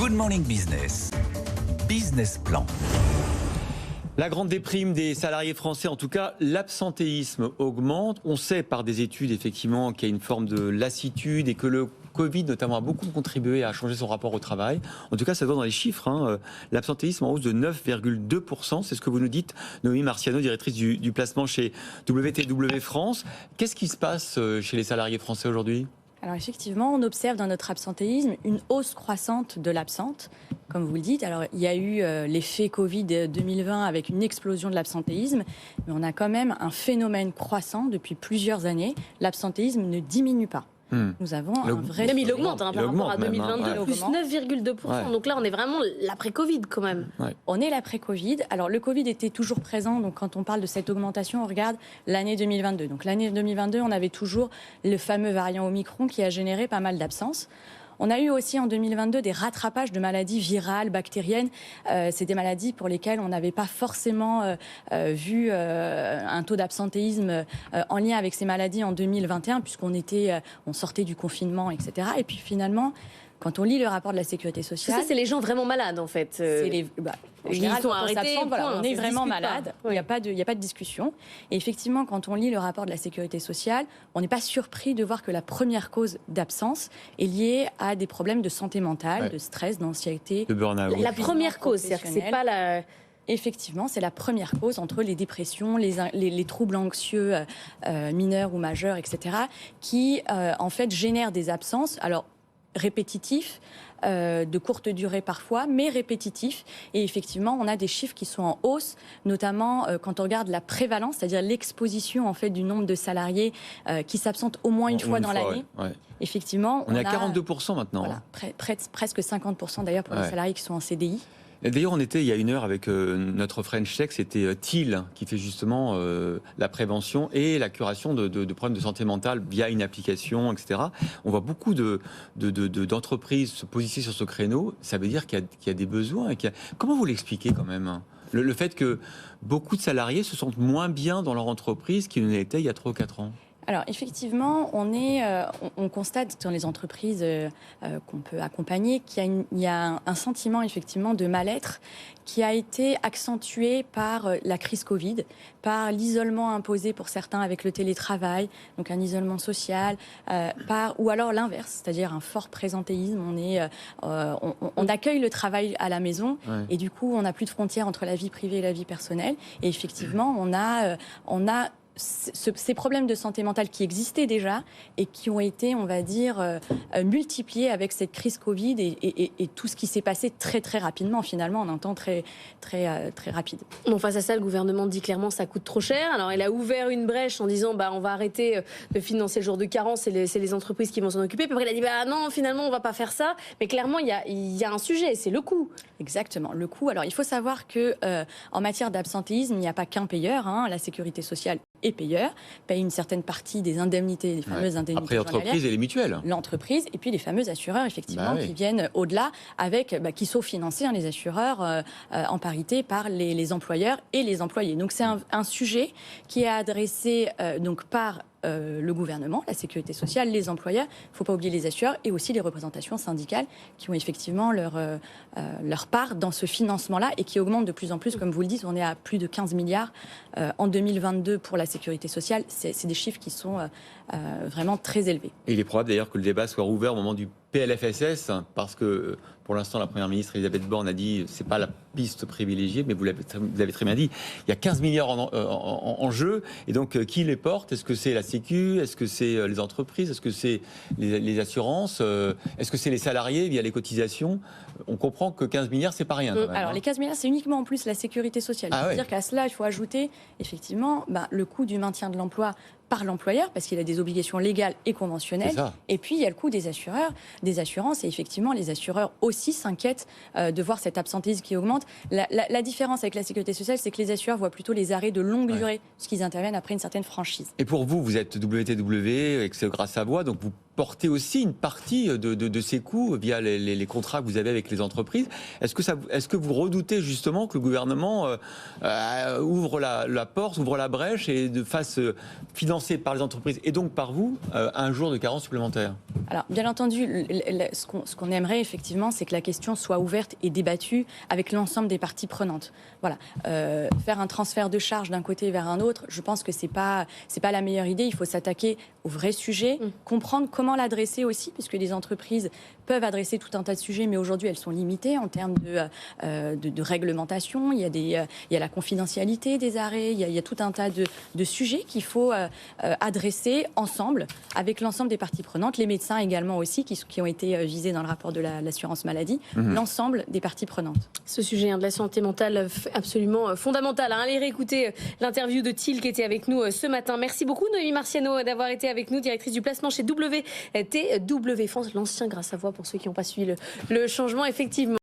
Good Morning Business. Business Plan. La grande déprime des salariés français, en tout cas, l'absentéisme augmente. On sait par des études, effectivement, qu'il y a une forme de lassitude et que le Covid, notamment, a beaucoup contribué à changer son rapport au travail. En tout cas, ça se voit dans les chiffres. L'absentéisme en hausse de 9,2%. C'est ce que vous nous dites, Noémie Marciano, directrice du placement chez WTW France. Qu'est-ce qui se passe chez les salariés français aujourd'hui ? Alors effectivement, on observe dans notre absentéisme une hausse croissante de l'absente, comme vous le dites. Alors il y a eu l'effet Covid 2020 avec une explosion de l'absentéisme, mais on a quand même un phénomène croissant depuis plusieurs années. L'absentéisme ne diminue pas. Nous avons un vrai... Même il augmente par rapport à 2022, plus 9,2%. Ouais. Donc là, on est vraiment l'après-Covid quand même. Ouais. On est l'après-Covid. Alors le Covid était toujours présent, donc quand on parle de cette augmentation, on regarde l'année 2022. Donc l'année 2022, on avait toujours le fameux variant Omicron qui a généré pas mal d'absences. On a eu aussi en 2022 des rattrapages de maladies virales, bactériennes. C'est des maladies pour lesquelles on n'avait pas forcément vu un taux d'absentéisme en lien avec ces maladies en 2021, on sortait du confinement, etc. Et puis finalement, quand on lit le rapport de la Sécurité sociale... Ça, c'est les gens vraiment malades, en fait. En général, ils sont quand on arrêtés, s'absente, voilà, on est vraiment malade. Oui. Il n'y a pas de discussion. Et effectivement, quand on lit le rapport de la Sécurité sociale, on n'est pas surpris de voir que la première cause d'absence est liée à des problèmes de santé mentale, de stress, d'anxiété. De burn-out. La première cause, c'est-à-dire que c'est pas la... Effectivement, c'est la première cause entre les dépressions, les troubles anxieux mineurs ou majeurs, etc., qui, en fait, génèrent des absences. Alors, répétitifs, de courte durée parfois, mais répétitifs. Et effectivement, on a des chiffres qui sont en hausse, notamment quand on regarde la prévalence, c'est-à-dire l'exposition en fait du nombre de salariés qui s'absentent au moins une fois dans l'année. Ouais. Effectivement, On est à 42% maintenant. Voilà, presque 50% d'ailleurs pour les salariés qui sont en CDI. Et d'ailleurs, on était il y a une heure avec notre French Tech, c'était Thiel qui fait justement la prévention et la curation de problèmes de santé mentale via une application, etc. On voit beaucoup d'entreprises se positionner sur ce créneau. Ça veut dire qu'il y a des besoins. Comment vous l'expliquez quand même le fait que beaucoup de salariés se sentent moins bien dans leur entreprise qu'ils ne l'étaient il y a 3 ou 4 ans? Alors effectivement, on constate dans les entreprises qu'on peut accompagner qu'il y a un sentiment effectivement de mal-être qui a été accentué par la crise Covid, par l'isolement imposé pour certains avec le télétravail, donc un isolement social, ou alors l'inverse, c'est-à-dire un fort présentéisme. On accueille le travail à la maison et du coup on n'a plus de frontières entre la vie privée et la vie personnelle. Et effectivement, on a ces problèmes de santé mentale qui existaient déjà et qui ont été, on va dire, multipliés avec cette crise Covid et tout ce qui s'est passé très très rapidement, finalement, en un temps très rapide. Bon, face à ça, le gouvernement dit clairement ça coûte trop cher. Alors, il a ouvert une brèche en disant on va arrêter de financer le jour de carence, c'est les entreprises qui vont s'en occuper. Puis après, il a dit non, finalement, on va pas faire ça. Mais clairement, il y a un sujet, c'est le coût. Exactement, le coût. Alors, il faut savoir que en matière d'absentéisme, il n'y a pas qu'un payeur. La Sécurité sociale est payeur, paye une certaine partie des indemnités, des fameuses indemnités. Après, l'entreprise et les mutuelles. L'entreprise et puis les fameux assureurs, effectivement, qui viennent au-delà, qui sont financés, les assureurs, en parité par les employeurs et les employés. Donc c'est un sujet qui est adressé donc par le gouvernement, la sécurité sociale, les employeurs, il ne faut pas oublier les assureurs et aussi les représentations syndicales qui ont effectivement leur part dans ce financement-là et qui augmente de plus en plus. Comme vous le dites, on est à plus de 15 milliards en 2022 pour la sécurité sociale. C'est des chiffres qui sont vraiment très élevés. Et il est probable d'ailleurs que le débat soit rouvert au moment du PLFSS, parce que pour l'instant, la Première ministre Elisabeth Borne a dit que ce n'est pas la piste privilégiée, mais vous l'avez très bien dit, il y a 15 milliards en jeu, et donc qui les porte? Est-ce que c'est la Sécu? Est-ce que c'est les entreprises? Est-ce que c'est les assurances? Est-ce que c'est les salariés via les cotisations? On comprend que 15 milliards, c'est pas rien. Quand même, alors les 15 milliards, c'est uniquement en plus la sécurité sociale. C'est-à-dire qu'à cela, il faut ajouter effectivement le coût du maintien de l'emploi par l'employeur, parce qu'il a des obligations légales et conventionnelles. Et puis, il y a le coût des assureurs, des assurances. Et effectivement, les assureurs aussi s'inquiètent de voir cet absentéisme qui augmente. La différence avec la sécurité sociale, c'est que les assureurs voient plutôt les arrêts de longue durée, parce qu'ils interviennent après une certaine franchise. Et pour vous, vous êtes WTW, avec Grasse Savoie, donc vous porter aussi une partie de ces coûts via les contrats que vous avez avec les entreprises. Est-ce que vous redoutez justement que le gouvernement ouvre la porte, ouvre la brèche et fasse financer par les entreprises et donc par vous un jour de carence supplémentaire? Alors, bien entendu, ce qu'on aimerait effectivement, c'est que la question soit ouverte et débattue avec l'ensemble des parties prenantes. Voilà. Faire un transfert de charges d'un côté vers un autre, je pense que c'est pas la meilleure idée. Il faut s'attaquer au vrai sujet, comprendre comment l'adresser aussi, puisque les entreprises peuvent adresser tout un tas de sujets, mais aujourd'hui elles sont limitées en termes de réglementation. Il y a la confidentialité des arrêts, il y a tout un tas de sujets qu'il faut adresser ensemble avec l'ensemble des parties prenantes, les médecins également aussi qui ont été visés dans le rapport de l'assurance maladie, l'ensemble des parties prenantes. Ce sujet de la santé mentale absolument fondamental. Allez réécouter l'interview de Thiel qui était avec nous ce matin. Merci beaucoup Noémie Marciano d'avoir été avec nous, directrice du placement chez WTW France, l'ancien Grâce à Voix pour ceux qui n'ont pas suivi le changement effectivement.